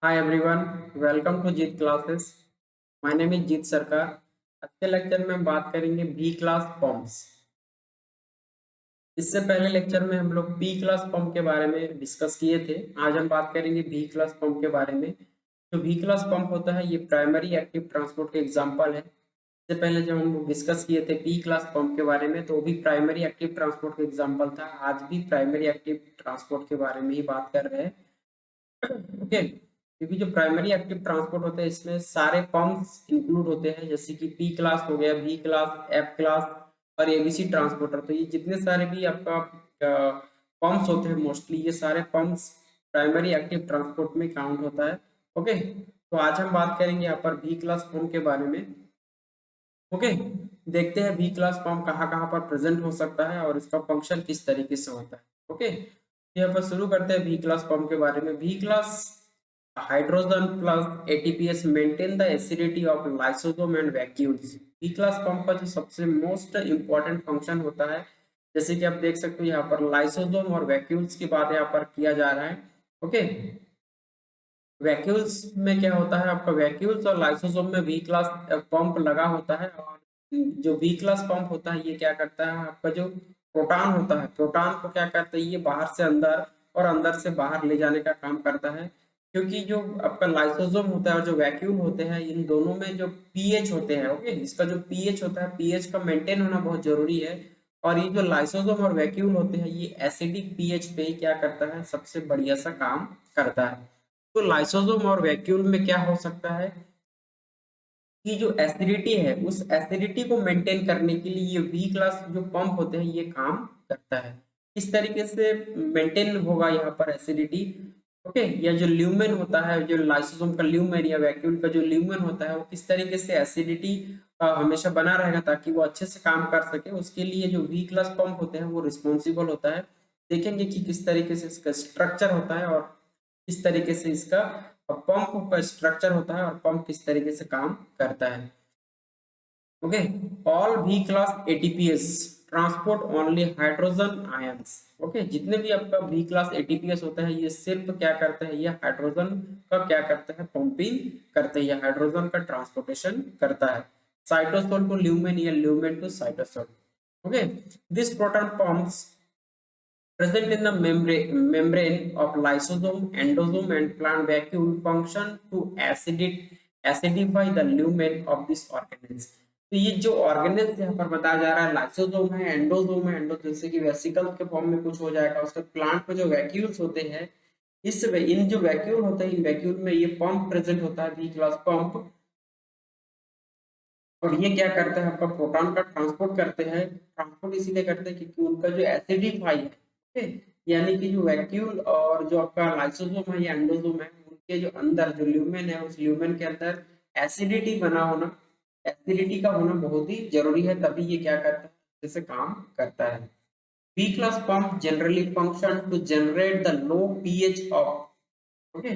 Hi everyone, welcome to Jeet classes. My name is Jeet Sarkar. आज के lecture में हम बात करेंगे बी क्लास पम्प्स। इससे पहले लेक्चर में हम लोग पी क्लास पंप के बारे में डिस्कस किए थे। आज हम बात करेंगे बी क्लास पंप के बारे में। जो बी क्लास पंप होता है ये प्राइमरी एक्टिव ट्रांसपोर्ट के एग्जांपल है। इससे पहले जब हम लोग डिस्कस किए थे पी क्लास पंप के बारे में तो वो भी प्राइमरी एक्टिव ट्रांसपोर्ट का एग्जांपल था। आज भी प्राइमरी एक्टिव ट्रांसपोर्ट के बारे में ही बात कर रहे हैं। ओके, क्योंकि जो प्राइमरी एक्टिव ट्रांसपोर्ट होते हैं इसमें सारे पंप्स इंक्लूड होते हैं, जैसे कि पी क्लास हो गया, बी क्लास, एफ क्लास और एबीसी ट्रांसपोर्टर। तो ये जितने सारे भी आपका पंप्स होते हैं मोस्टली ये सारे पंप्स प्राइमरी एक्टिव ट्रांसपोर्ट में काउंट होता है। ओके, तो आज हम बात करेंगे यहाँ पर बी क्लास पंप के बारे में। ओके, देखते हैं बी क्लास पंप कहाँ कहाँ पर प्रेजेंट हो सकता है और इसका फंक्शन किस तरीके से होता है। ओके, यहाँ पर शुरू करते हैं बी क्लास पंप के बारे में। B class hydrogen plus ATPs maintain the acidity of lysosome and vacuoles. B class pump का जो सबसे मोस्ट इंपॉर्टेंट फंक्शन होता है, जैसे कि आप देख सकते हो यहाँ पर लाइसोसोम और वैक्यूल्स की बात यहाँ पर किया जा रहा है। ओके, वैक्यूल्स में क्या होता है, आपका वैक्यूल्स और लाइसोसोम में बी क्लास पंप लगा होता है। और जो बी क्लास पंप होता है ये क्या करता है, आपका जो प्रोटॉन होता है, प्रोटॉन को क्या करता है, ये बाहर से अंदर और अंदर से बाहर ले जाने का काम करता है। क्योंकि जो आपका लाइसोसोम होता है और जो वैक्यूल होते हैं इन दोनों में जो पीएच होते हैं, ओके, इसका जो पीएच होता है, पीएच का मेंटेन होना बहुत जरूरी है। और ये जो लाइसोसोम और वैक्यूल होते हैं ये एसिडिक पीएच पे ही क्या करता है, सबसे बढ़िया सा काम करता है। तो लाइसोसोम और वैक्यूल में क्या हो सकता है कि जो एसिडिटी है उस एसिडिटी को मेंटेन करने के लिए ये बी क्लास जो पंप होते हैं ये काम करता है। किस तरीके से मेंटेन होगा यहाँ पर एसिडिटी, ओके, या जो ल्यूमेन होता है, जो लाइसोसोम का ल्यूमेन या वैक्यूल का जो ल्यूमेन होता है वो किस तरीके से एसिडिटी हमेशा बना रहेगा ताकि वो अच्छे से काम कर सके, उसके लिए जो बी क्लास पंप होते हैं वो रिस्पॉन्सिबल होता है। देखेंगे कि किस तरीके से इसका स्ट्रक्चर होता है और किस तरीके से इसका पंप का स्ट्रक्चर होता है और पंप किस तरीके से काम करता है। Okay, all B class ATPase transport only hydrogen ions. Okay, जितने भी आपका बी क्लास एटीपीएस होता है ये सिर्फ क्या करता है, ये हाइड्रोजन का क्या करता है, पंपिंग करते हैं, हाइड्रोजन का ट्रांसपोर्टेशन करता है साइटोसोल टू ल्यूमेन या lumen to cytosol. Okay, this proton pumps present in the membrane of lysosome, endosome, and plant vacuole function to acidify the lumen of this organelles। तो ये जो organelles यहाँ पर बताया जा रहा है, लाइसोसोम है, एंडोसोम है, एंडो जैसे कि वेसिकल के फॉर्म में कुछ हो जाएगा, उसके प्लांट में जो वैक्यूल्स होते हैं, इन जो वैक्यूल होते हैं इन वैक्यूल में ये पंप प्रेजेंट होता है, बी क्लास पंप। और ये क्या करता है, आपका प्रोटॉन का ट्रांसपोर्ट करते हैं। ट्रांसपोर्ट इसीलिए करते हैं क्योंकि उनका जो एसिडिफाई है, ओके, यानी कि जो वैक्यूल और जो आपका लाइसोसोम है या एंडोसोम है उनके जो अंदर जो ल्यूमेन है उस ल्यूमेन के अंदर एसिडिटी बना होना, एसिडिटी का होना बहुत ही जरूरी है, तभी ये क्या करता है, जैसे काम करता है। B class pump generally function to generate the low pH of, okay,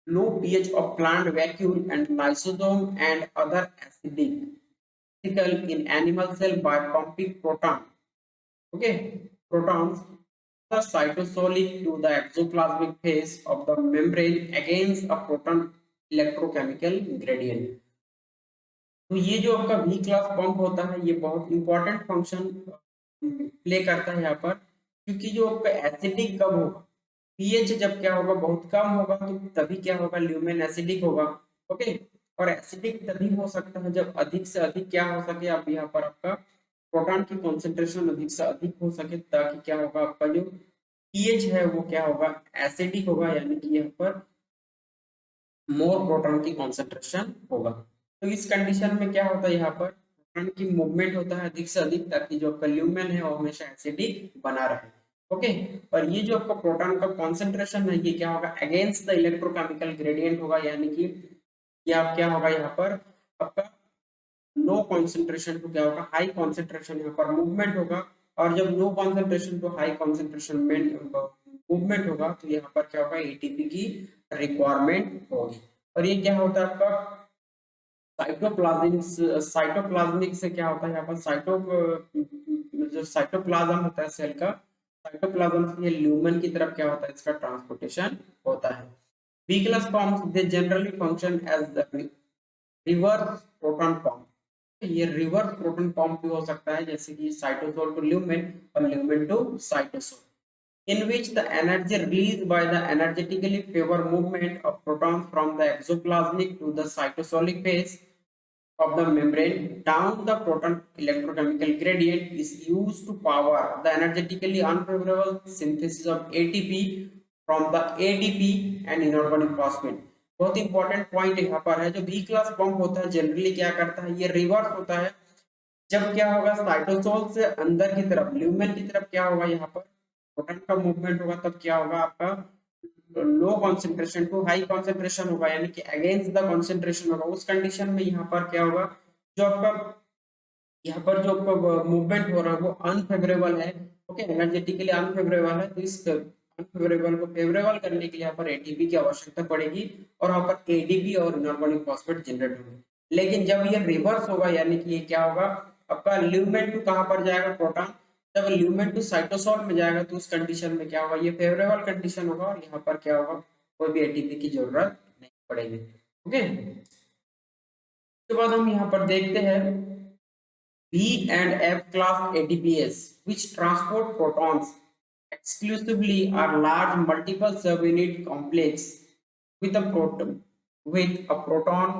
low pH of plant vacuole and lysosome and other acidic in animal cell by pumping proton, okay, protons the cytosolic to the exoplasmic phase of the membrane against a proton electrochemical gradient। तो ये जो आपका B class pump होता है ये बहुत important function play करता है यहाँ पर, क्योंकि जो आपका एसिडिक कब होगा, पीएच जब क्या होगा, बहुत कम होगा, तो तभी क्या होगा, ल्यूमेन एसिडिक होगा। ओके, और एसिडिक तभी हो सकता है जब अधिक से अधिक क्या हो सके, आप यहाँ पर आपका प्रोटॉन की कॉन्सेंट्रेशन अधिक से अधिक हो सके, ताकि क्या होगा, आपका जो पीएच है वो क्या होगा, एसिडिक होगा, यानी कि यहाँ पर मोर प्रोटॉन की कॉन्सेंट्रेशन होगा। तो इस कंडीशन में क्या होता है, यहाँ पर प्रोटॉन की मूवमेंट होता है अधिक से अधिक, ताकि जो आपका ल्यूमेन है वो हमेशा एसिडिक बना रहे। ओके, और ये जो आपका प्रोटॉन का कॉन्सेंट्रेशन है ये क्या होगा, अगेंस्ट द इलेक्ट्रोकेमिकल ग्रेडियंट होगा, यानी कि ये आप क्या होगा, यहाँ पर आपका लो कॉन्सेंट्रेशन टू क्या होगा, हाई कॉन्सेंट्रेशन यहाँ पर मूवमेंट होगा। और जब low concentration to high concentration में मूवमेंट होगा तो यहाँ पर क्या होगा, एटीपी की रिक्वायरमेंट होगी। और ये क्या होता है आपका साइटोप्लाज्मिक, साइटोप्लाज्मिक से क्या होता है, यहाँ पर जो साइटोप्लाज्म होता है सेल का, साइटोप्लाज्म से ये ल्यूमेन की तरफ क्या होता है, इसका ट्रांसपोर्टेशन होता है। B class pumps they generally function as the reverse proton pump. ये रिवर्स प्रोटॉन पंप भी हो सकता है, जैसे कि साइटोसोल टू ल्यूमेन और lumen to cytosol, in which the energy released by the energetically favor movement of protons from the exoplasmic to the cytosolic phase of the membrane down the proton electrochemical gradient is used to power the energetically unfavorable synthesis of ATP from the ADP and inorganic phosphate. बहुत important point यहाँ पर है, जो B class pump होता है generally क्या करता है, ये रिवर्स होता है। जब क्या होगा, साइटोसोल से अंदर की तरफ ल्यूमेन की तरफ क्या होगा, यहाँ पर प्रोटॉन का मूवमेंट होगा, तब क्या होगा आपका low concentration to high concentration होगा, यानी कि अगेंस्ट द कॉन्सेंट्रेशन होगा। उस कंडीशन में यहाँ पर क्या होगा, जो आपका यहाँ पर जो मूवमेंट हो रहा है वो अनफेवरेबल है, ओके, एनर्जेटिकली अनफेवरेबल है। तो इस अनफेवरेबल को फेवरेबल करने के लिए यहाँ पर एटीपी की आवश्यकता पड़ेगी और यहाँ पर एडीपी और इनऑर्गेनिक फॉस्फेट जनरेट होंगे। लेकिन जब ये रिवर्स होगा, यानी कि ये क्या होगा, आपका ल्यूमेन टू कहाँ पर जाएगा, प्रोटॉन, जब ल्यूमेन टू साइटोसोल में जाएगा तो उस कंडीशन में क्या होगा, ये फेवरेबल कंडीशन होगा और यहाँ पर क्या होगा, कोई भी एटीपी की जरूरत नहीं पड़ेगी। ओके, उसके बाद हम यहाँ पर देखते हैं B and F class ATPs, which transport protons exclusively, are large multiple subunit complex with a proton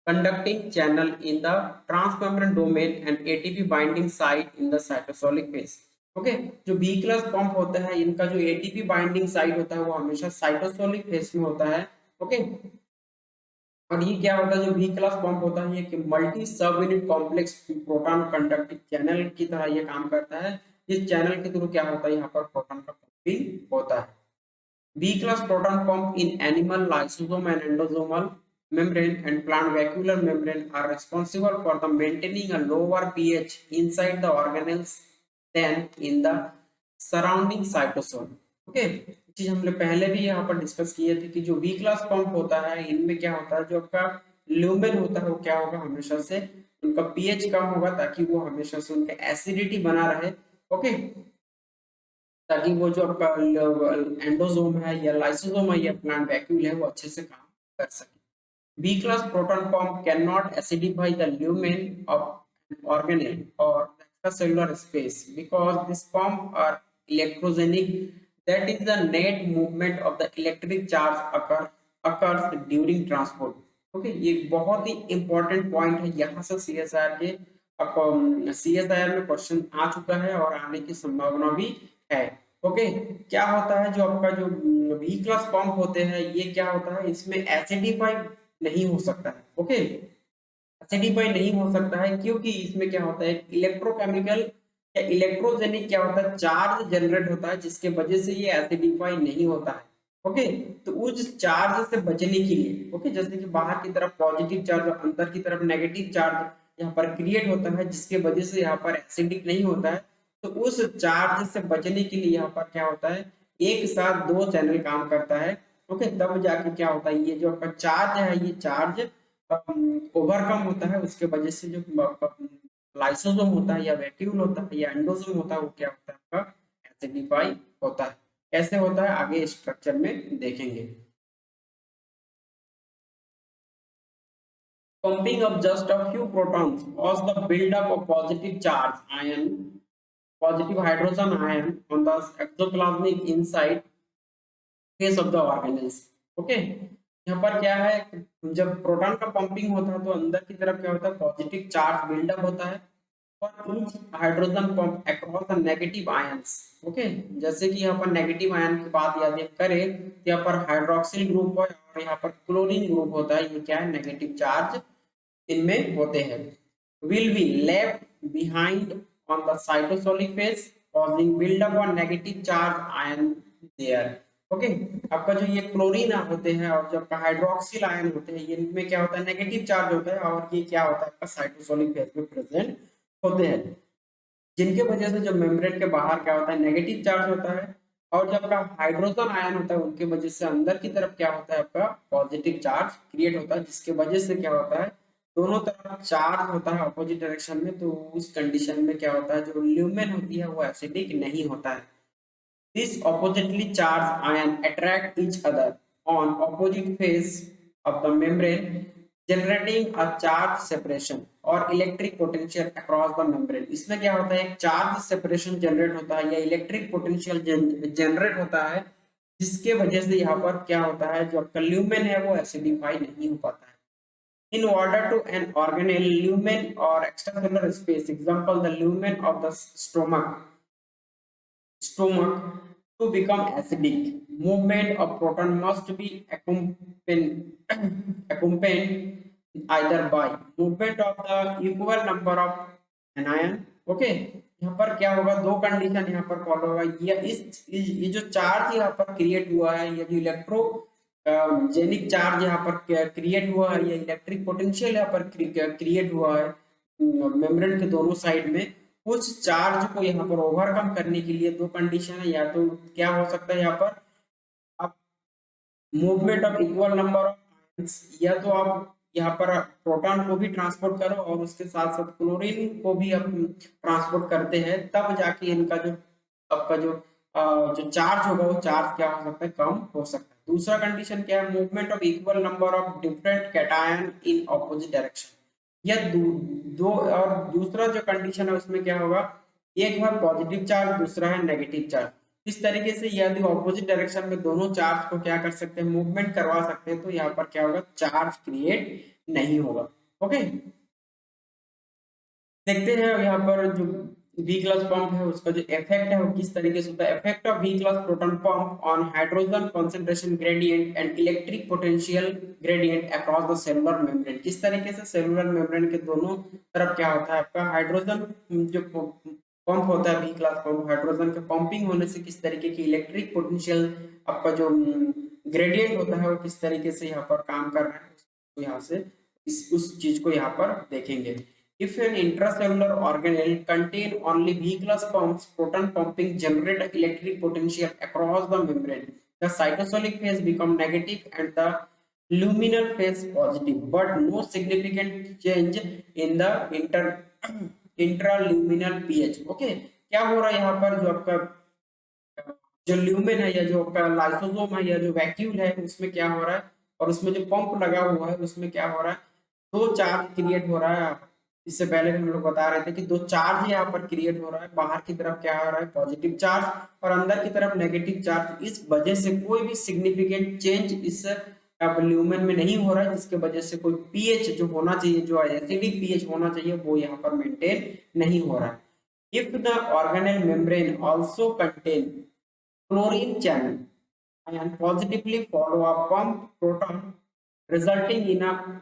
conducting channel in the transmembrane domain and ATP binding site in the cytosolic phase. Okay, जो B class pump होता है इनका जो ATP binding site होता है वो हमेशा cytosolic phase में होता है। ओके, और ये क्या होता है, जो बी क्लास पंप होता है ये कि मल्टी सब unit complex proton conducting channel की तरह ये काम करता है। इस चैनल के थ्रू क्या होता है, यहाँ पर प्रोटॉन का पंपिंग होता है। B class proton pump in animal lysosome and endosomal membrane and plant vacuolar membrane are responsible for the maintaining a lower pH inside the organelles than in the surrounding cytosol. Okay, चीज हमने पहले भी यहाँ पर discuss किए थे कि जो बी क्लास पंप होता है इनमें क्या होता है, जो आपका ल्यूमेन होता है वो क्या होगा, हमेशा से उनका पीएच कम होगा ताकि वो हमेशा से उनका एसिडिटी बना रहे। ओके, ताकि वो जो आपका एंडोसोम है या लाइसोसोम है या प्लांट वैक्यूल है वो अच्छे से काम कर सके। B class proton pump cannot acidify the lumen of an organelle or the extracellular space because these pumps are electrogenic. That is, the net movement of the electric charge occurs during transport. Okay, ये बहुत ही important point है, यहाँ से CSIR के CSIR में question आ चुका है और आने की संभावना भी है। ओके, क्या होता है, जो आपका जो बी क्लास पंप होते हैं ये क्या होता है, इसमें एसिडिफाई नहीं हो सकता है। ओके, एसिडिफाई नहीं हो सकता है क्योंकि इसमें क्या होता है, इलेक्ट्रोकेमिकल या इलेक्ट्रोजेनिक क्या होता है, चार्ज जनरेट होता है जिसके वजह से ये एसिडिफाई नहीं होता है। ओके, तो उस चार्ज से बचने के लिए, ओके, जैसे कि बाहर की तरफ पॉजिटिव चार्ज और अंदर की तरफ नेगेटिव चार्ज यहाँ पर क्रिएट होता है जिसके वजह से यहाँ पर एसिडिक नहीं होता है, तो उस चार्ज से बचने के लिए यहाँ पर क्या होता है, एक साथ दो चैनल काम करता है। ओके, तब जाके क्या होता है, ये जो आपका चार्ज है ये चार्ज ओवरकम होता है, उसके वजह से जो लाइसोसोम होता है या वैक्यूल होता है या एंडोसोम होता है वो क्या होता है, आपका एसिडिफाई होता है। कैसे होता है आगे स्ट्रक्चर में देखेंगे। Pumping of just a few protons cause the buildup of positive charge ion, positive hydrogen ion on the exoplasmic inside face of the organelles. Okay, यहाँ पर क्या है, जब प्रोटॉन का पंपिंग होता है तो अंदर की तरफ क्या होता है, पॉजिटिव चार्ज बिल्डअप होता है और each hydrogen pump across the negative ions. Okay, जैसे कि यहाँ पर नेगेटिव आयन की बात याद करें तो यहाँ पर हाइड्रोक्सिल ग्रुप है और यहाँ पर क्लोरीन ग्रुप होता है, ये क्या है, नेगेटिव चार्ज इनमें होते हैं। Will be left behind on the cytosolic face causing buildup on negative charge ion there. Okay, आपका जो ये क्लोरीन होते हैं और जो आपका हाइड्रोक्सिल आयन होते हैं ये इनमें क्या होता है, नेगेटिव चार्ज होता है और ये क्या होता है, आपका साइटोसोलिक फेज में प्रेजेंट होते हैं, जिनके वजह से जो मेम्ब्रेन के बाहर क्या होता है, नेगेटिव चार्ज होता है और जो आपका हाइड्रोजन आयन होता है उनके वजह से अंदर की तरफ क्या होता है, आपका पॉजिटिव चार्ज क्रिएट होता है, जिसके वजह से क्या होता है, दोनों तरफ चार्ज होता है अपोजिट डायरेक्शन में। तो उस कंडीशन में क्या होता है, जो ल्यूमेन होती है वो एसिडिक नहीं होता है। This oppositely charged ion attract each other on opposite face of the membrane, generating a charge separation or electric potential across the membrane। इसमें क्या होता है, एक चार्ज सेपरेशन जनरेट होता है या इलेक्ट्रिक पोटेंशियल जनरेट होता है, जिसके वजह से यहाँ पर क्या होता है, जो आपका ल्यूमेन है वो एसिडिफाई नहीं हो पाता है। In order to an organelle lumen or extracellular space, example the lumen of the stomach to become acidic, movement of proton must be accompanied either by movement of the equal number of anion। Okay, यहाँ पर क्या होगा, दो condition यहाँ पर follow होगा। ये जो चार्ज यहाँ पर क्रिएट हुआ है, ये जो इलेक्ट्रो जेनिक चार्ज यहाँ पर क्रिएट हुआ है, या इलेक्ट्रिक पोटेंशियल यहाँ पर क्रिएट हुआ है मेम्ब्रेन के दोनों साइड में, उस चार्ज को यहाँ पर ओवरकम करने के लिए दो कंडीशन है। या तो क्या हो सकता है यहाँ पर, आप movement of equal number of ions, या तो आप यहाँ पर प्रोटॉन को भी ट्रांसपोर्ट करो और उसके साथ साथ क्लोरीन को भी आप ट्रांसपोर्ट करते हैं, तब जाके इनका जो आपका जो चार्ज होगा वो चार्ज क्या हो सकता है, कम हो सकता है। दूसरा कंडीशन क्या है, movement of equal number of different cation in opposite direction. या दो और दूसरा जो कंडीशन है उसमें क्या होगा, एक है पॉजिटिव चार्ज, दूसरा है नेगेटिव चार्ज। इस तरीके से यदि ऑपोजिट डायरेक्शन में दोनों चार्ज को क्या कर सकते हैं, मूवमेंट करवा सकते हैं, तो यहाँ पर क्या होगा, चार्ज क्रिएट नहीं होगा। ओके, देखते हैं यहाँ पर जो वी क्लास पंप है उसका जो इफेक्ट है वो किस तरीके से होता है। Effect of V class proton pump on hydrogen concentration gradient and electric potential gradient across the cellular membrane. किस तरीके से सेलुलर मेम्ब्रेन के दोनों तरफ क्या होता है, आपका हाइड्रोजन जो पंप होता है, वी क्लास पंप, हाइड्रोजन के पंपिंग होने से किस तरीके की इलेक्ट्रिक पोटेंशियल आपका जो ग्रेडियंट होता है वो किस तरीके से यहाँ पर काम कर रहा है, तो यहाँ से उस चीज को यहाँ पर देखेंगे। If an intracellular organelle contain only V-class pumps, proton pumping generate electric potential across the membrane. The cytosolic phase become negative and the luminal phase positive, but no significant change in the intraluminal pH। Okay, क्या हो रहा है यहाँ पर, जो आपका जो lumen है या जो आपका लाइसोसोम है या जो वैक्यूल है उसमें क्या हो रहा है, और उसमें जो पंप लगा हुआ है उसमें क्या हो रहा है, दो चार्ज क्रिएट हो रहा है। इससे पहले हम लोग बता रहे थे कि दो चार्ज यहाँ पर क्रिएट हो रहा है, बाहर की तरफ क्या हो रहा है, पॉजिटिव चार्ज, और अंदर की तरफ नेगेटिव चार्ज। इस वजह से कोई भी सिग्निफिकेंट चेंज इस ल्यूमेन में नहीं हो रहा है, जिसके वजह से कोई पीएच जो होना चाहिए, जो एसिडिक पीएच होना चाहिए, वो यहाँ पर मेंटेन नहीं हो रहा है। If the organelle membrane also contain chlorine channel and positively follow a pump proton, resulting in a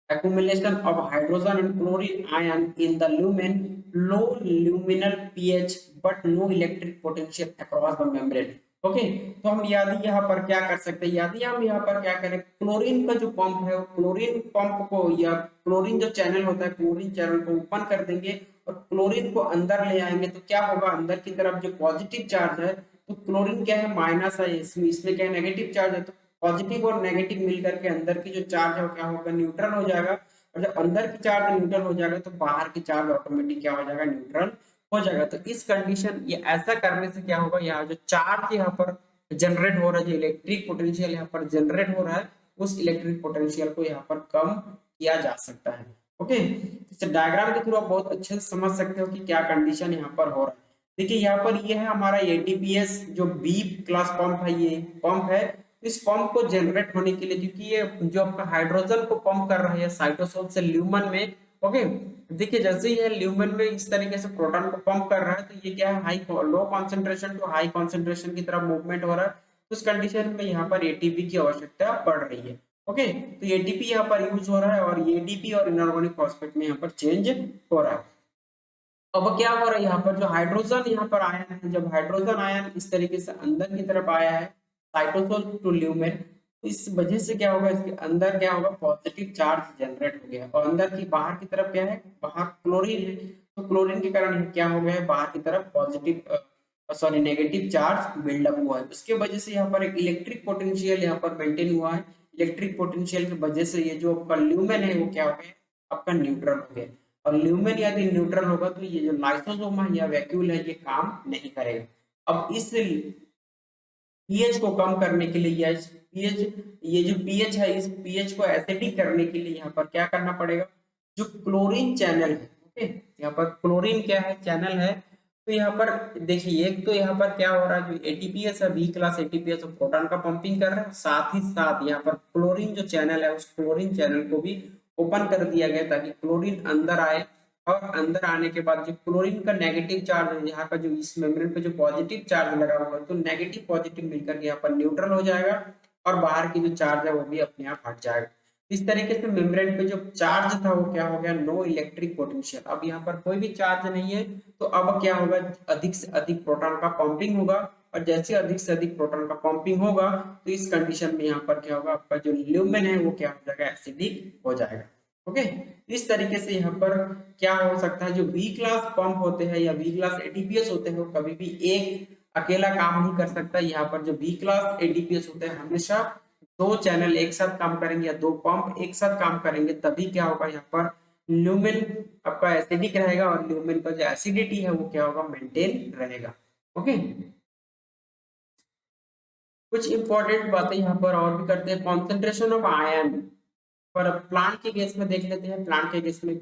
accumulation of hydrogen and chlorine ion in the lumen, low luminal pH but no electric potential across the membrane। Okay, तो हम यदि यहाँ पर क्या कर सकते हैं, यदि हम यहाँ पर क्या करें, क्लोरीन का जो पंप है, क्लोरीन पंप को या क्लोरीन जो चैनल होता है, क्लोरीन चैनल को ओपन कर देंगे और क्लोरीन को अंदर ले आएंगे, तो क्या होगा, अंदर की तरफ जो पॉजिटिव चार्ज है, तो क्लोरीन क्या है, माइनस है, इसमें क्या है, नेगेटिव चार्ज है, तो पॉजिटिव और नेगेटिव मिलकर के अंदर की जो चार्ज है वो क्या होगा, न्यूट्रल हो जाएगा। और जब अंदर की चार्ज न्यूट्रल हो जाएगा तो बाहर की चार्ज ऑटोमेटिक क्या हो जाएगा, न्यूट्रल हो जाएगा। तो इस कंडीशन, ये ऐसा करने से क्या होगा, यहाँ जो चार्ज यहाँ पर जनरेट हो रहा है, जो इलेक्ट्रिक पोटेंशियल यहाँ पर जनरेट हो रहा है, उस इलेक्ट्रिक पोटेंशियल को यहाँ पर कम किया जा सकता है। ओके, तो डायग्राम के थ्रू आप बहुत अच्छे से समझ सकते हो कि क्या कंडीशन यहाँ पर हो रहा है। देखिए यहाँ पर ये है हमारा एटीपीएस जो बी क्लास पंप है, ये पंप है। इस पंप को जनरेट होने के लिए, क्योंकि ये जो आपका हाइड्रोजन को पंप कर रहा है साइटोसोल से ल्यूमन में। ओके, देखिए जैसे ही है ल्यूमन में इस तरीके से प्रोटॉन को पंप कर रहा है, तो ये क्या है, high low concentration to high concentration की तरफ मूवमेंट हो रहा है। तो उस कंडीशन में यहाँ पर एटीपी की आवश्यकता पड़ रही है। ओके, तो एटीपी यहाँ पर यूज हो रहा है और एडीपी और इनऑर्गेनिक फॉस्फेट में यहाँ पर चेंज हो रहा है। अब क्या हो रहा है, यहाँ पर जो हाइड्रोजन यहाँ पर आया है, जब हाइड्रोजन आयन इस तरीके से अंदर की तरफ आया है साइटोसोल टू ल्यूमेन, इस वजह से क्या होगा, इसके अंदर क्या होगा, पॉजिटिव चार्ज जनरेट हो गया, और अंदर की बाहर की तरफ क्या है, बाहर क्लोरीन है, तो क्लोरीन के कारण क्या हो गया है, बाहर की तरफ positive sorry negative charge buildup हुआ है। उसके वजह से यहाँ पर एक इलेक्ट्रिक पोटेंशियल यहाँ पर मेंटेन हुआ है। इलेक्ट्रिक पोटेंशियल की वजह से ये जो आपका ल्यूमेन है वो क्या हो गया, आपका न्यूट्रल हो गया। और ल्यूमेन यदि न्यूट्रल होगा तो ये जो लाइसोसोम है या वैक्यूल है, ये काम नहीं करेगा। अब इस पीएच को कम करने के लिए या इस पीएच, ये जो पीएच है, इस पीएच को एसिडिक करने के लिए यहाँ पर क्या करना पड़ेगा, जो क्लोरीन चैनल है, ओके, यहाँ पर क्लोरीन क्या है, चैनल है। तो यहाँ पर देखिए, एक तो यहाँ पर क्या हो रहा है, जो एटीपीएस है, बी क्लास एटीपीएस प्रोटॉन का पंपिंग कर रहा है, साथ ही साथ यहाँ पर क्लोरीन जो चैनल है, उस क्लोरीन चैनल को भी ओपन कर दिया गया ताकि क्लोरीन अंदर आए। और अंदर आने के बाद जो क्लोरीन का नेगेटिव चार्ज है, यहाँ का जो इस मेम्ब्रेन पे जो पॉजिटिव चार्ज लगा हुआ है, तो नेगेटिव पॉजिटिव मिलकर यहाँ पर न्यूट्रल हो जाएगा और बाहर की जो चार्ज है वो भी अपने आप हट जाएगा। इस तरीके से मेम्ब्रेन पे जो चार्ज था वो क्या हो गया, नो इलेक्ट्रिक पोटेंशियल। अब यहाँ पर कोई भी चार्ज नहीं है, तो अब क्या होगा, अधिक से अधिक प्रोटॉन का पंपिंग होगा। और जैसे अधिक से अधिक प्रोटॉन का पंपिंग होगा, तो इस कंडीशन में यहाँ पर क्या होगा, आपका जो ल्यूमेन है वो क्या हो जाएगा, एसिडिक हो जाएगा। ओके, इस तरीके से यहाँ पर क्या हो सकता है, जो बी क्लास पंप होते हैं या बी क्लास एटीपीएस होते हैं, वो कभी भी एक अकेला काम नहीं कर सकता। यहाँ पर जो बी क्लास एटीपीएस होते हैं, हमेशा दो चैनल एक साथ काम करेंगे या दो पंप एक साथ काम करेंगे, तभी क्या होगा, यहाँ पर ल्यूमेन आपका एसिडिक रहेगा और ल्यूमेन का जो एसिडिटी है वो क्या होगा, मेंटेन रहेगा। ओके, कुछ इंपॉर्टेंट बातें यहाँ पर और भी करते हैं। कॉन्सेंट्रेशन ऑफ आयन पर प्लांट के केस में देख लेते हैं। प्लांट के केस में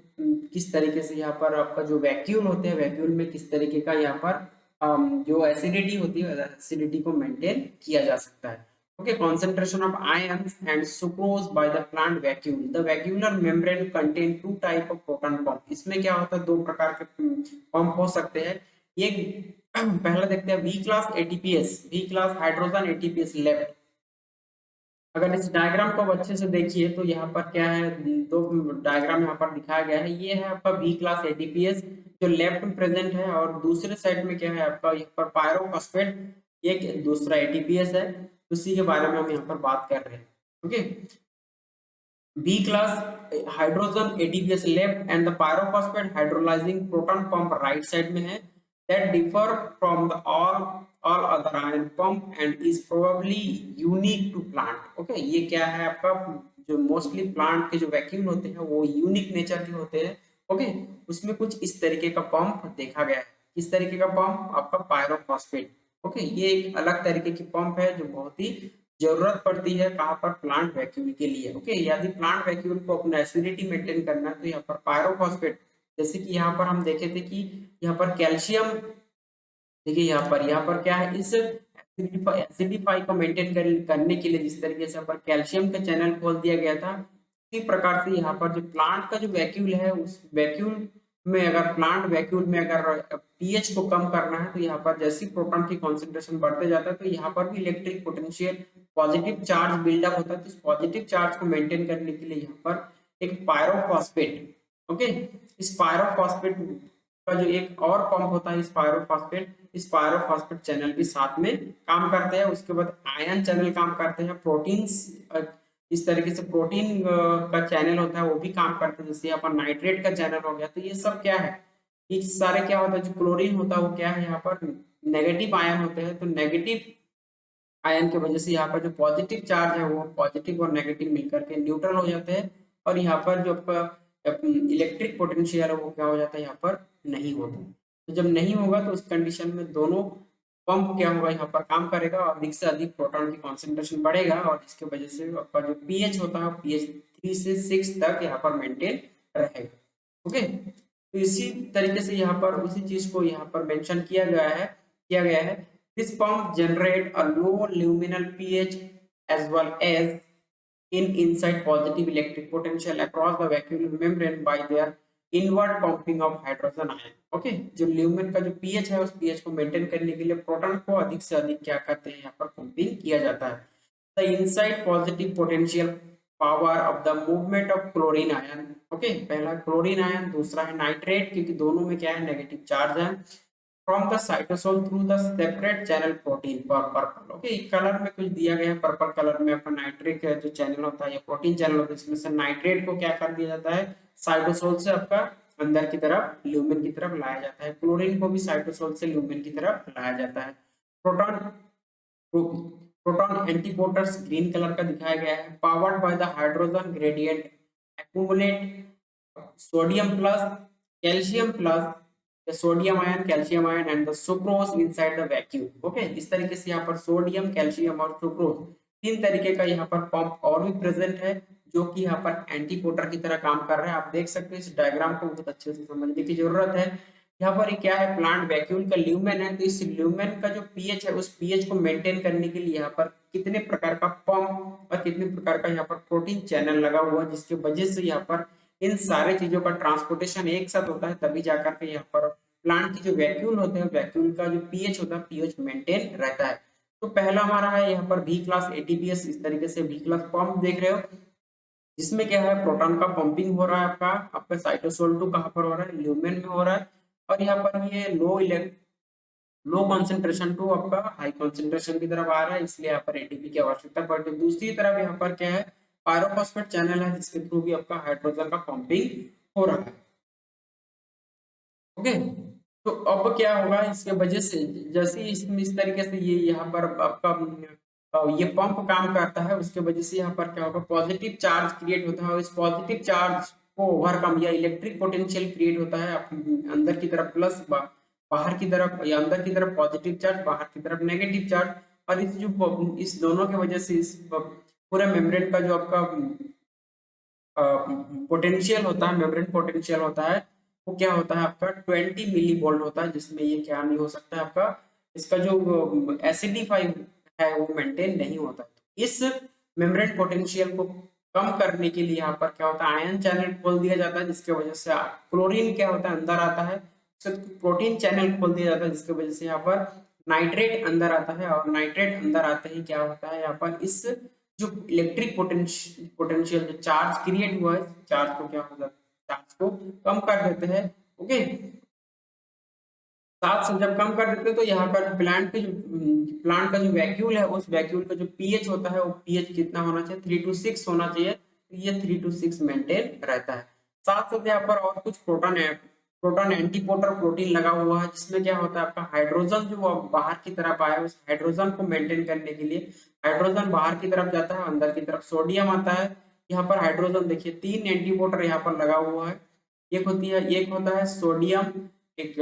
किस तरीके से यहाँ पर आपका जो वैक्यूल होते हैं, वैक्यूल में किस तरीके का यहाँ पर जो एसिडिटी होती है, एसिडिटी को मेंटेन किया जा सकता है। Okay, concentration of ions and sucrose by the plant vacuole. The vacuolar membrane contain two type of proton pump. इसमें क्या होता है, दो प्रकार के पंप हो सकते हैं। एक पहला देखते हैं, V class ATPase, V class hydrogen ATPase left. अगर इस डायग्राम को अब अच्छे से देखिए तो यहाँ पर क्या है, दो डायग्राम यहाँ पर दिखाया गया है। ये है आपका बी क्लास एटीपीएस जो लेफ्ट में प्रेजेंट है, और दूसरे साइड में क्या है आपका, यहाँ पर पायरोफॉस्फेट, एक दूसरा एटीपीएस है। उसी के बारे में हम यहाँ पर बात कर रहे हैं। Okay, B class hydrogen ATPase left and the pyrophosphate hydrolysing proton pump right side में है, that differ from the all other ion pump and is probably unique to plant. Okay, ये क्या है आपका, जो मोस्टली प्लांट के जो vacuum होते हैं वो यूनिक नेचर के होते हैं। ओके, उसमें कुछ इस तरीके का पंप देखा गया है। किस तरीके का पंप, आपका पायरोफॉस्फेट। ओके, ये एक अलग तरीके की पंप है जो बहुत ही जरूरत पड़ती है कहाँ पर, प्लांट वैक्यूम के लिए। ओके, यदि प्लांट वैक्यूम को अपना एसिडिटी मेंटेन करना है तो यहाँ पर पायरोफॉस्फेट, जैसे कि यहाँ पर हम देखे थे कि यहाँ पर कैल्शियम, देखिए यहाँ पर क्या है, इस एसिडिफाई को मेंटेन करने के लिए जिस तरीके से यहाँ पर कैल्शियम का चैनल खोल दिया गया था, इसी प्रकार से यहाँ पर जो प्लांट का जो वैक्यूल है, उस वैक्यूल में अगर प्लांट वैक्यूल में अगर पीएच को कम करना है, तो यहाँ पर जैसी प्रोटॉन की कॉन्सेंट्रेशन बढ़ते जाता है, तो यहाँ पर भी electric potential positive charge buildup होता है। तो इस पॉजिटिव चार्ज को मेंटेन करने के लिए यहाँ पर एक पायरोफॉस्फेट, ओके, इस पायरोफॉस्फेट का जो एक और पंप होता है, इस पायरोफॉस्फेट चैनल भी साथ में काम करते हैं। उसके बाद आयन चैनल काम करते हैं, प्रोटीन्स, इस तरीके से प्रोटीन का चैनल होता है वो भी काम करते हैं, जैसे यहाँ पर नाइट्रेट का चैनल हो गया। तो ये सब क्या है, ये सारे क्या होता है, जो क्लोरीन होता है वो क्या है, यहाँ पर नेगेटिव आयन होते हैं। तो नेगेटिव आयन की वजह से यहाँ पर जो पॉजिटिव चार्ज है वो पॉजिटिव और नेगेटिव मिलकर के न्यूट्रल हो जाते हैं, और यहाँ पर जो इलेक्ट्रिक पोटेंशियल है वो क्या हो जाता है, यहाँ पर नहीं होता। तो जब नहीं होगा तो उस कंडीशन में दोनों पंप क्या होगा, यहाँ पर काम करेगा और अधिक से अधिक प्रोटॉन की कॉन्सेंट्रेशन बढ़ेगा, और इसकी वजह से आपका जो पीएच होता है पीएच 3 से 6 तक यहाँ पर मेंटेन रहेगा। ओके, तो इसी तरीके से यहाँ पर उसी चीज को यहाँ पर मेंशन किया गया है। This pump generate a low luminal pH as well as inside positive electric potential across the vacuum membrane by their invert pumping of hydrogen ion. Okay, जो ल्यूमेन का जो पीएच है उस पीएच को मेंटेन करने के लिए प्रोटॉन को अधिक से अधिक क्या करते हैं, यहाँ पर पंपिंग किया जाता है। The inside positive potential power of the movement of chlorine ion. Okay, पहला क्लोरीन आयन, दूसरा है नाइट्रेट, क्योंकि दोनों में क्या है, नेगेटिव चार्ज है। From the cytosol through the separate channel protein purple. Okay, colour में कुछ दिया गया है, पर्पल कलर में आपका नाइट्रिक जो चैनल होता है या प्रोटीन चैनल होता है, इसमें से नाइट्रेट को क्या कर दिया जाता है, साइटोसोल से आपका अंदर की तरफ ल्यूमेन की तरफ लाया जाता है। क्लोरीन को भी साइटोसोल से ल्यूमेन की तरफ लाया जाता है। प्रोटॉन प्रोटॉन एंटीपोटर्स ग्रीन कलर का दिखाया गया है। Powered by the hydrogen gradient accumulate sodium plus calcium plus sodium ion, calcium ion and the sucrose inside the vacuum. Okay, इस तरीके से यहाँ पर सोडियम, कैल्शियम और सुक्रोज तीन तरीके का यहाँ पर पंप और भी प्रेजेंट है, जो कि यहाँ पर एंटीपोटर की तरह काम कर रहा है। आप देख सकते हैं इस डायग्राम को बहुत अच्छे से समझने की जरूरत है। यहाँ पर ये क्या है, प्लांट वैक्यूल का ल्यूमेन है, तो इस ल्यूमेन का जो पीएच है उस पीएच को मेंटेन करने के लिए यहाँ पर कितने प्रकार का पंप और कितने प्रकार का यहाँ पर प्रोटीन चैनल लगा हुआ है, जिसकी वजह से यहाँ पर इन सारे चीजों का ट्रांसपोर्टेशन एक साथ होता है, तभी जाकर के यहाँ पर प्लांट की जो वैक्यूल होते हैं, वैक्यूल का जो पीएच होता है, पीएच मेंटेन रहता है। तो पहला हमारा है यहाँ पर बी क्लास एटीपीएस, इस तरीके से बी क्लास पंप देख रहे हो, जिसमें क्या है, प्रोटॉन का पंपिंग हो रहा है, आपका साइटोसोल 2 कहाँ पर हो रहा है, ल्यूमेन में हो रहा है, और यहाँ पर ये लो कॉन्सेंट्रेशन टू आपका हाई कॉन्सेंट्रेशन की तरफ आ रहा है, इसलिए यहाँ पर एटीपी की आवश्यकता पड़ती है। दूसरी तरफ यहाँ पर क्या है, पायरोफॉस्फेट चैनल है, जिसके थ्रू भी आपका हाइड्रोजन का पंपिंग हो रहा है। ओके, तो अब क्या होगा, इसके वजह से जैसे इस तरीके से ये यहाँ पर आपका ये पंप काम करता है, उसके वजह से यहाँ पर क्या होगा, पॉजिटिव चार्ज क्रिएट होता है, और इस पॉजिटिव चार्ज को ओवरकम या इलेक्ट्रिक पोटेंशियल क्रिएट होता है अंदर की तरफ प्लस, बाहर की तरफ, या अंदर की तरफ पॉजिटिव चार्ज, बाहर की तरफ नेगेटिव चार्ज, और इस दोनों की वजह से इस पूरे मेम्ब्रेन का जो आपका पोटेंशियल होता है, मेम्ब्रेन पोटेंशियल होता है, वो क्या होता है आपका 20 मिली वोल्ट होता है, जिसमें ये क्या नहीं हो सकता है आपका, इसका जो एसिडिफाई है वो मेंटेन नहीं होता। इस मेम्ब्रेन पोटेंशियल को कम करने के लिए यहाँ पर क्या होता है, आयन चैनल खोल दिया जाता है, जिसकी वजह से क्लोरीन क्या होता है अंदर आता है, प्रोटीन चैनल खोल दिया जाता है, जिसकी वजह से यहाँ पर नाइट्रेट अंदर आता है, और नाइट्रेट अंदर आते ही क्या होता है, यहाँ पर इस जो इलेक्ट्रिक पोटेंशियल जो चार्ज क्रिएट हुआ है, चार्ज को क्या हो जाता है, चार्ज को कम कर देते हैं। ओके, साथ से जब कम कर देते हैं तो यहाँ पर प्लांट का जो वैक्यूल है, उस वैक्यूल का जो पीएच होता है, वो पीएच कितना होना चाहिए, 3 to 6 होना चाहिए, तो ये 3 to 6 मेंटेन रहता है। साथ साथ यहाँ पर और कुछ प्रोटॉन एंटीपोटर प्रोटीन लगा हुआ है, जिसमें क्या होता है, आपका हाइड्रोजन जो बाहर की तरफ आया है, उस हाइड्रोजन को मेंटेन करने के लिए हाइड्रोजन बाहर की तरफ जाता है, अंदर की तरफ सोडियम आता है। यहाँ पर हाइड्रोजन देखिए 3 एंटीपोटर यहाँ पर लगा हुआ है, एक होता है सोडियम, एक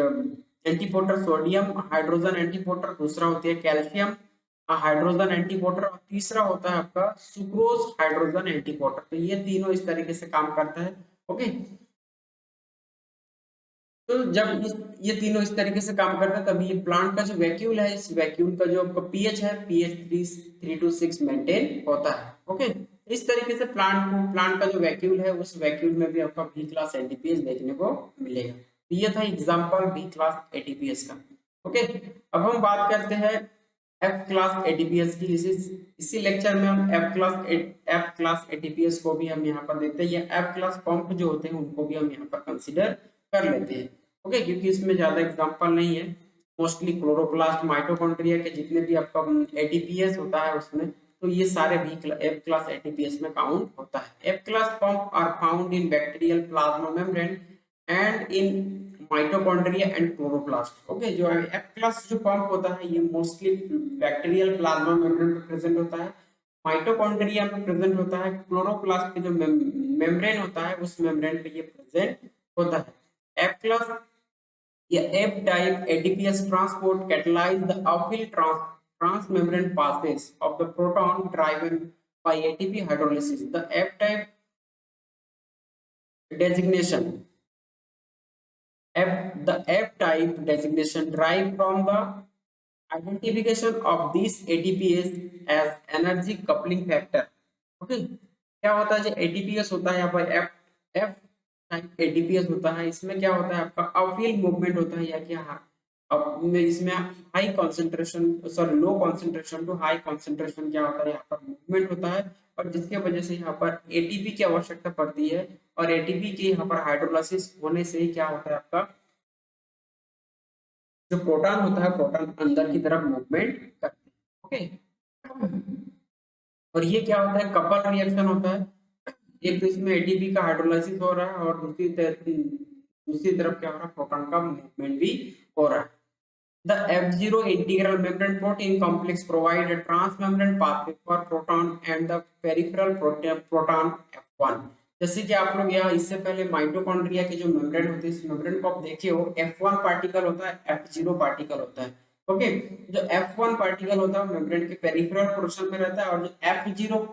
एंटीपोटर सोडियम हाइड्रोजन एंटीपोटर, दूसरा होती है कैल्शियम हाइड्रोजन एंटीपोटर, और तीसरा होता है आपका सुक्रोज हाइड्रोजन एंटीपोटर। तो ये तीनों इस तरीके से काम करता है। ओके, तो जब ये तीनों इस तरीके से काम करता है, तभी ये प्लांट का जो वैक्यूल है, इस वैक्यूल का जो आपका पीएच है, पीएच 3 to 6 मेंटेन होता है। ओके, इस तरीके से प्लांट का जो वैक्यूल है, उस वैक्यूल में भी आपका बी क्लास एटीपीएस देखने को मिलेगा। तो ये था एग्जांपल बी क्लास एटीपीएस का। ओके, अब हम बात करते हैं एफ क्लास एटीपीएस की। इसी लेक्चर में हम एफ क्लास एटीपीएस को भी हम यहाँ पर देखते हैं, या एफ क्लास पंप जो होते हैं उनको भी हम यहाँ पर कंसिडर कर लेते हैं। ओके, क्योंकि इसमें ज्यादा एग्जांपल नहीं है, मोस्टली क्लोरोप्लास्ट माइटोकॉन्ड्रिया के जितने भी आपका एटीपीएस होता है उसमें, तो ये सारे भी एफ क्लास एटीपीएस में काउंट होता है। F class pump are found in bacterial plasma membrane and in mitochondria and chloroplast. Okay, जो एफ क्लास जो पंप होता है, ये मोस्टली बैक्टीरियल प्लाज्मा मेम्ब्रेन में प्रेजेंट होता है, माइटोकॉन्ड्रिया में प्रेजेंट होता है, क्लोरोप्लास्ट के जो मेम्ब्रेन होता है उस मेम्ब्रेन पे ये प्रेजेंट होता है। एफ क्लास या F type ATPase transport catalyze the uphill transmembrane passes of the proton driven by ATP hydrolysis. The F type designation the F type designation derived from the identification of these ATPase as energy coupling factor. Okay, क्या होता है, जो ATPase होता है यहाँ पर F type ATPase होता है, इसमें क्या होता है आपका अपहिल मूवमेंट होता है, या क्या अब इसमें high concentration sorry low concentration to high concentration क्या होता है, यहाँ पर मूवमेंट होता है, और जिसके वजह से यहाँ पर एटीपी की आवश्यकता पड़ती है, और एटीपी के यहाँ पर हाइड्रोलाइसिस होने से क्या होता है, आपका जो प्रोटॉन होता है, प्रोटॉन अंदर की तरफ मूवमेंट करते हैं। ओके, और ये क्या होता है, कपल रिएक्शन होता है, एक तो इसमें एटीपी का हाइड्रोलाइसिस हो रहा है, और दूसरी तरफ क्या हो रहा है, प्रोटॉन का मूवमेंट भी हो रहा है। The F0 integral membrane protein complex provide a transmembrane pathway for proton and the peripheral proton F1। जैसे कि आप लोग यहाँ इससे पहले माइटोकॉन्ड्रिया के जो मेम्ब्रेन होते हैं, इस मेम्ब्रेन को आप देखे हो, F1 पार्टिकल होता है, F0 पार्टिकल होता है। ओके। जो F1 पार्टिकल होता है मेम्ब्रेन के पेरिफेरल पोर्शन में रहता है, और जो F0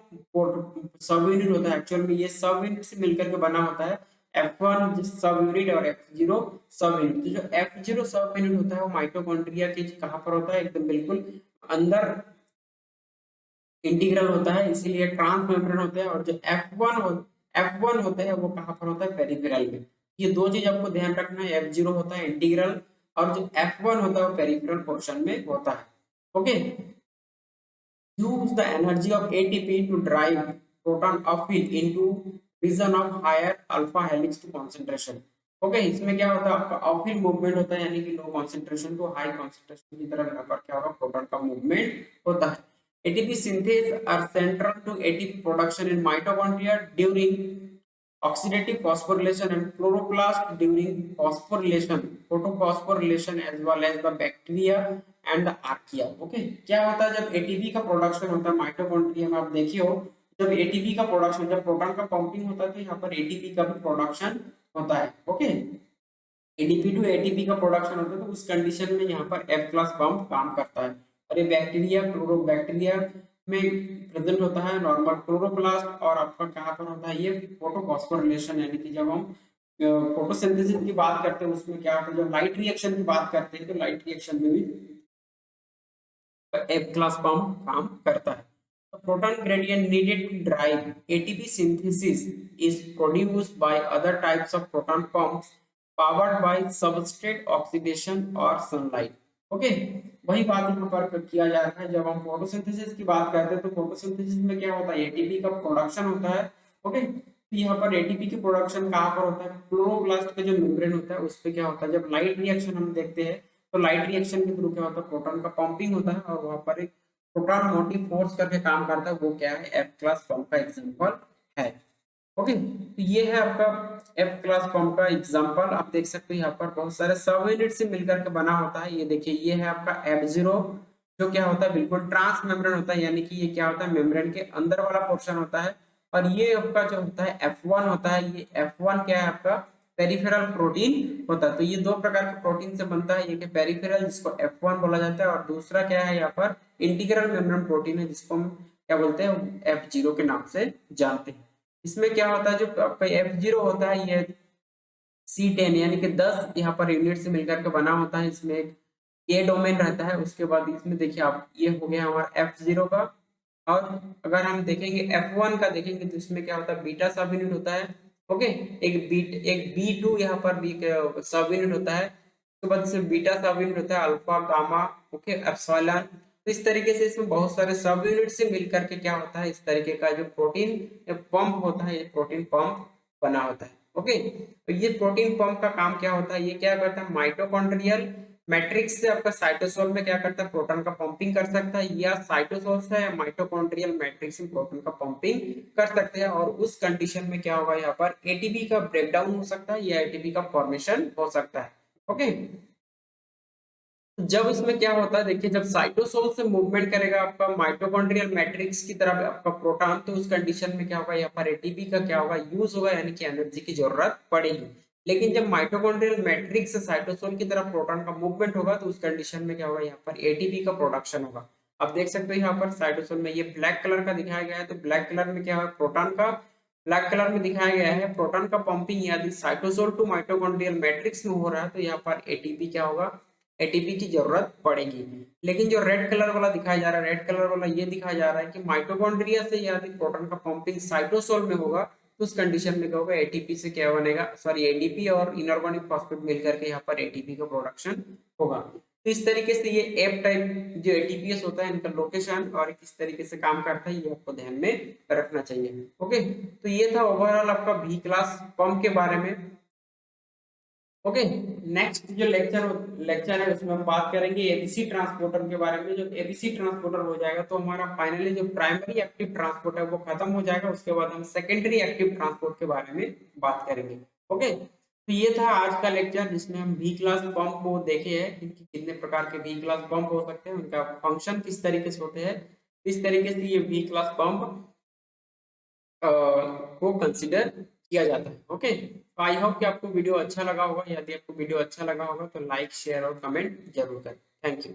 सब यूनिट होता है, एक्चुअल में ये सब यूनिट से मिलकर के बना होता है। F1 सब यूनिट और F0 सब यूनिट। तो जो F0 सब यूनिट होता है वो माइटोकॉन्ड्रिया के कहाँ पर होता है, एकदम बिल्कुल अंदर इंटीग्रल होता है, इसीलिए ट्रांस मेम्ब्रेन होते हैं। और जो F1 होते हैं वो कहाँ पर होता है, पेरिफेरल में। ये दो चीज आपको ध्यान रखना है, F0 होता है इंटीग्रल, और जो F1 होता है वो पेरिफेरल पोर्शन में होता है। Okay. use the energy of ATP to drive proton uphill into region of higher alpha helix to concentration। Okay, इसमें क्या होता है, आपका अपहिल मूवमेंट होता है, यानी कि low concentration to high concentration की तरफ यहाँ पर क्या होगा, प्रोटॉन का मूवमेंट होता है। ATP synthase are central to ATP production in mitochondria during oxidative phosphorylation and chloroplast during phosphorylation, photophosphorylation as well as the bacteria and the archaea। Okay, क्या होता है जब एटीपी का प्रोडक्शन होता है माइटोकॉन्ड्रिया में, आप देखिए हो, जब एटीपी का प्रोडक्शन, जब प्रोटॉन का पंपिंग होता है तो यहाँ पर एटीपी का भी प्रोडक्शन होता है। ओके, एडीपी टू एटीपी का प्रोडक्शन होता है, तो उस कंडीशन में यहाँ पर एफ क्लास पंप काम करता है। और ये बैक्टीरिया क्लोरोबैक्टीरिया में प्रेजेंट होता है, नॉर्मल क्लोरोप्लास्ट, और आपका कहाँ पर होता है, ये फोटोफॉस्फोरिलेशन, यानी कि जब हम फोटोसिंथेसिस की बात करते हैं उसमें क्या होता है, जब लाइट रिएक्शन की बात करते हैं तो लाइट रिएक्शन में भी एफ क्लास पंप काम करता है। The proton gradient needed to drive ATP synthesis is produced by other types of proton pumps powered by substrate oxidation or sunlight। Okay, वही बात यहाँ पर किया जा रहा है। जब हम फोटोसिंथेसिस की बात करते हैं तो फोटोसिंथेसिस में क्या होता है, एटीपी का प्रोडक्शन होता है। ओके, तो यहाँ पर एटीपी की प्रोडक्शन कहाँ पर होता है, क्लोरोप्लास्ट का जो मेम्ब्रेन होता है उस पे क्या होता है, जब लाइट रिएक्शन हम देखते हैं तो लाइट रिएक्शन के थ्रू क्या होता है, प्रोटॉन का पंपिंग होता है, और वहां पर एक प्रोटॉन मोटिव फोर्स करके काम करता है, वो क्या है, एफ क्लास पंप का एग्जांपल है। ओके, तो ये है आपका एफ क्लास पंप का एग्जांपल। आप देख सकते हो यहाँ पर बहुत सारे सब यूनिट से मिलकर के बना होता है। ये देखिए, ये है आपका F0, जो क्या होता है, बिल्कुल ट्रांस मेम्ब्रेन होता है, यानी कि ये क्या होता है, मेम्ब्रेन के अंदर वाला पोर्शन होता है। और ये आपका जो होता है F1 होता है, ये F1 क्या है आपका, पेरिफेरल प्रोटीन होता है। तो ये दो प्रकार के प्रोटीन से बनता है, एक पेरिफेरल जिसको F1 बोला जाता है, और दूसरा क्या है यहाँ पर इंटीग्रल मेम्ब्रेन प्रोटीन है, जिसको हम क्या बोलते हैं, F0 के नाम से जानते हैं। इसमें क्या होता है, जो आपका F0 होता है ये C10 यानी कि 10 यहाँ पर यूनिट से मिलकर के बना होता है। इसमें एक ए डोमेन रहता है, उसके बाद इसमें देखिए आप, ये हो गया हमारा F0 का। और अगर हम देखेंगे F1 का देखेंगे तो इसमें क्या होता है, बीटा सब यूनिट होता है। ओके, एक B2 यहाँ पर भी सब यूनिट होता है, उसके बाद इसमें बीटा सब यूनिट होता है, अल्फा गामा, ओके, एप्सिलॉन। तो इस तरीके से इसमें बहुत सारे सब यूनिट से मिलकर के क्या होता है, इस तरीके का जो प्रोटीन पंप होता है, ये प्रोटीन पंप बना होता है। ओके, तो ये प्रोटीन पंप का काम क्या होता है, ये क्या करता है, माइटोकॉन्ड्रियल मैट्रिक्स से आपका साइटोसोल में क्या करता है, प्रोटॉन का पंपिंग कर सकता है, या साइटोसोल से माइटोकॉन्ड्रियल मैट्रिक्स में प्रोटॉन का पंपिंग कर सकते हैं। और उस कंडीशन में क्या होगा, यहाँ पर एटीपी का ब्रेकडाउन हो सकता है या एटीपी का फॉर्मेशन हो सकता है। ओके, जब इसमें क्या होता है, देखिए, जब साइटोसोल से मूवमेंट करेगा आपका माइटोकॉन्ड्रियल मैट्रिक्स की तरफ आपका प्रोटॉन, तो उस कंडीशन में क्या होगा, यहाँ पर एटीपी का क्या होगा, यूज होगा, यानी कि एनर्जी की जरूरत पड़ेगी। लेकिन जब माइटोकॉन्ड्रियल मैट्रिक्स से साइटोसोल की तरफ प्रोटॉन का मूवमेंट होगा तो उस कंडीशन में क्या होगा, यहाँ पर एटीपी का प्रोडक्शन होगा। आप देख सकते हो यहाँ पर साइटोसोल में ये ब्लैक कलर का दिखाया गया है, तो ब्लैक कलर में क्या है, प्रोटॉन का, ब्लैक कलर में दिखाया गया है प्रोटॉन का पंपिंग यदि साइटोसोल टू माइटोकॉन्ड्रियल मैट्रिक्स में हो रहा है तो यहाँ पर एटीपी क्या होगा, एटीपी की जरूरत पड़ेगी। लेकिन जो रेड कलर वाला दिखाया जा रहा है, रेड कलर वाला ये दिखाया जा रहा है कि माइटोकॉन्ड्रिया से यदि प्रोटॉन का पंपिंग साइटोसोल में होगा तो उस कंडीशन में क्या होगा, एटीपी से क्या बनेगा, सॉरी, एडीपी और इनऑर्गेनिक फॉस्फेट मिलकर के यहाँ पर एटीपी का प्रोडक्शन होगा। तो इस तरीके से ये एफ टाइप जो एटीपीएस होता है, इनका लोकेशन और किस तरीके से काम करता है, ये आपको ध्यान में रखना चाहिए। ओके, तो ये था ओवरऑल आपका बी क्लास पंप के बारे में। ओके, नेक्स्ट जो लेक्चर है उसमें हम बात करेंगे एबीसी ट्रांसपोर्टर के बारे में। जब एबीसी ट्रांसपोर्टर हो जाएगा तो हमारा फाइनली जो प्राइमरी एक्टिव ट्रांसपोर्ट है वो खत्म हो जाएगा, उसके बाद हम सेकेंडरी एक्टिव ट्रांसपोर्ट के बारे में बात करेंगे। ओके, तो ये था आज का लेक्चर जिसमें हम वी क्लास पंप को देखे हैं कि कितने प्रकार के वी क्लास पंप हो सकते हैं, उनका फंक्शन किस तरीके से होते हैं, इस तरीके से ये वी क्लास पंप को कंसिडर किया जाता है। ओके, आई होप कि आपको वीडियो अच्छा लगा होगा। यदि आपको वीडियो अच्छा लगा होगा तो लाइक शेयर और कमेंट जरूर करें। Thank you.